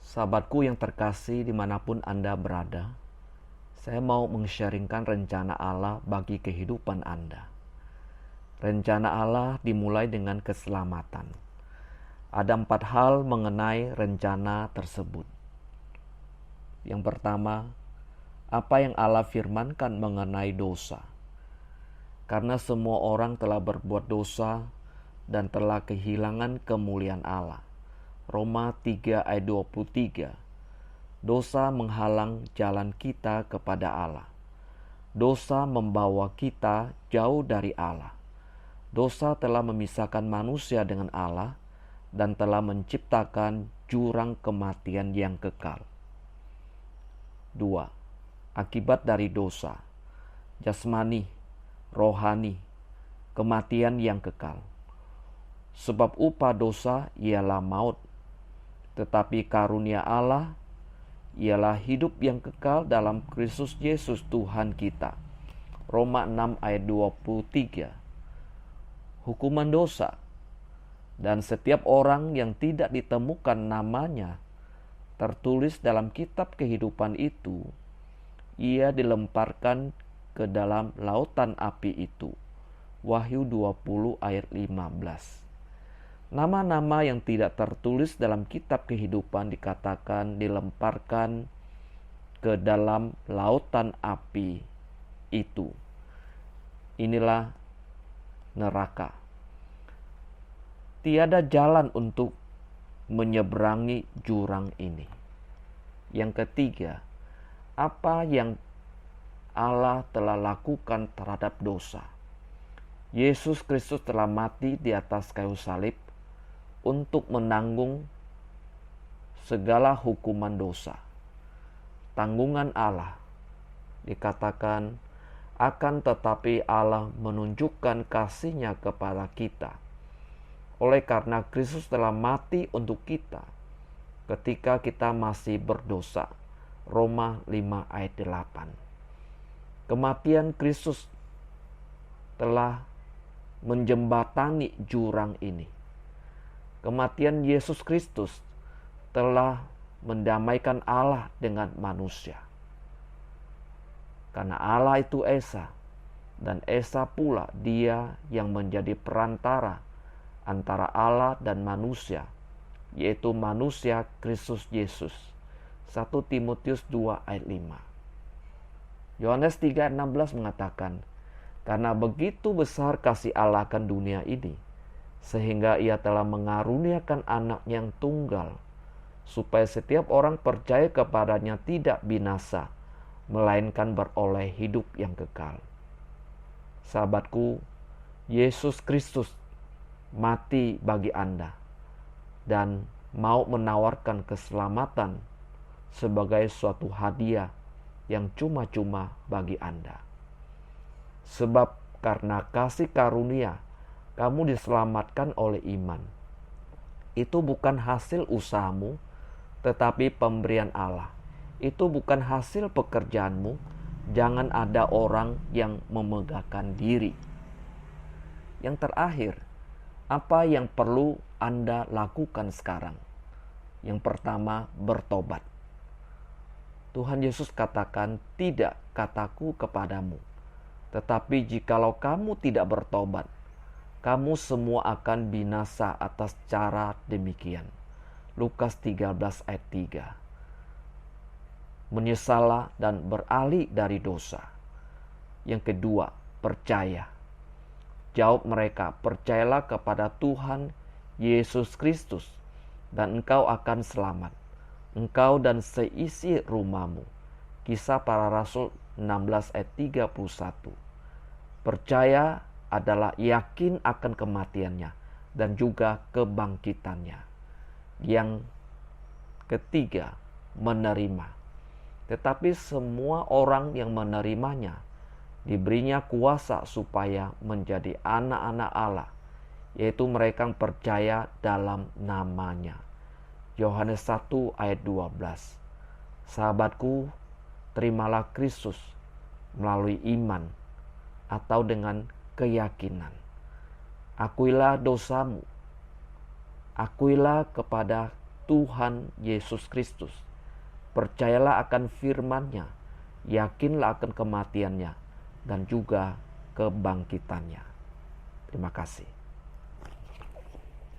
Sahabatku yang terkasih dimanapun Anda berada, saya mau meng-sharingkan rencana Allah bagi kehidupan Anda. Rencana Allah dimulai dengan keselamatan. Ada 4 hal mengenai rencana tersebut. Yang pertama, apa yang Allah firmankan mengenai dosa. Karena semua orang telah berbuat dosa dan telah kehilangan kemuliaan Allah. Roma 3 ayat 23. Dosa menghalang jalan kita kepada Allah. Dosa membawa kita jauh dari Allah. Dosa telah memisahkan manusia dengan Allah dan telah menciptakan jurang kematian yang kekal. 2. Akibat dari dosa: jasmani, rohani, kematian yang kekal. Sebab upah dosa ialah maut, tetapi karunia Allah ialah hidup yang kekal dalam Kristus Yesus Tuhan kita. Roma 6 ayat 23. Hukuman dosa. Dan setiap orang yang tidak ditemukan namanya tertulis dalam kitab kehidupan itu, ia dilemparkan ke dalam lautan api itu. Wahyu 20 ayat 15. Nama-nama yang tidak tertulis dalam kitab kehidupan dikatakan dilemparkan ke dalam lautan api itu. Inilah neraka. Tiada jalan untuk menyeberangi jurang ini. Yang ketiga, apa yang Allah telah lakukan terhadap dosa. Yesus Kristus telah mati di atas kayu salib untuk menanggung segala hukuman dosa. Tanggungan Allah dikatakan akan, tetapi Allah menunjukkan kasih-Nya kepada kita. Oleh karena Kristus telah mati untuk kita ketika kita masih berdosa. Roma 5 ayat 8. Kematian Kristus telah menjembatani jurang ini. Kematian Yesus Kristus telah mendamaikan Allah dengan manusia. Karena Allah itu Esa, dan Esa pula Dia yang menjadi perantara antara Allah dan manusia, yaitu manusia Kristus Yesus. 1 Timotius 2 ayat 5. Yohanes 3 ayat 16 mengatakan, karena begitu besar kasih Allah akan dunia ini, sehingga Ia telah mengaruniakan anak yang tunggal, supaya setiap orang percaya kepadanya tidak binasa, melainkan beroleh hidup yang kekal. Sahabatku, Yesus Kristus mati bagi Anda dan mau menawarkan keselamatan sebagai suatu hadiah yang cuma-cuma bagi Anda. Sebab karena kasih karunia kamu diselamatkan oleh iman. Itu bukan hasil usahamu, tetapi pemberian Allah. Itu bukan hasil pekerjaanmu. Jangan ada orang yang memegahkan diri. Yang terakhir, apa yang perlu Anda lakukan sekarang? Yang pertama, bertobat. Tuhan Yesus katakan, tidak kataku kepadamu, tetapi jikalau kamu tidak bertobat, kamu semua akan binasa atas cara demikian. Lukas 13 ayat 3. Menyesallah dan beralih dari dosa. Yang kedua, percaya. Jawab mereka, percayalah kepada Tuhan Yesus Kristus dan engkau akan selamat, engkau dan seisi rumahmu. Kisah Para Rasul 16 ayat 31. Percaya adalah yakin akan kematiannya dan juga kebangkitannya. Yang ketiga, menerima. Tetapi semua orang yang menerimanya diberinya kuasa supaya menjadi anak-anak Allah, yaitu mereka yang percaya dalam namanya. Yohanes 1 ayat 12. Sahabatku, terimalah Kristus melalui iman atau dengan keyakinan. Akuilah dosamu. Akuilah kepada Tuhan Yesus Kristus. Percayalah akan firman-Nya, yakinlah akan kematian-Nya, dan juga kebangkitan-Nya. Terima kasih.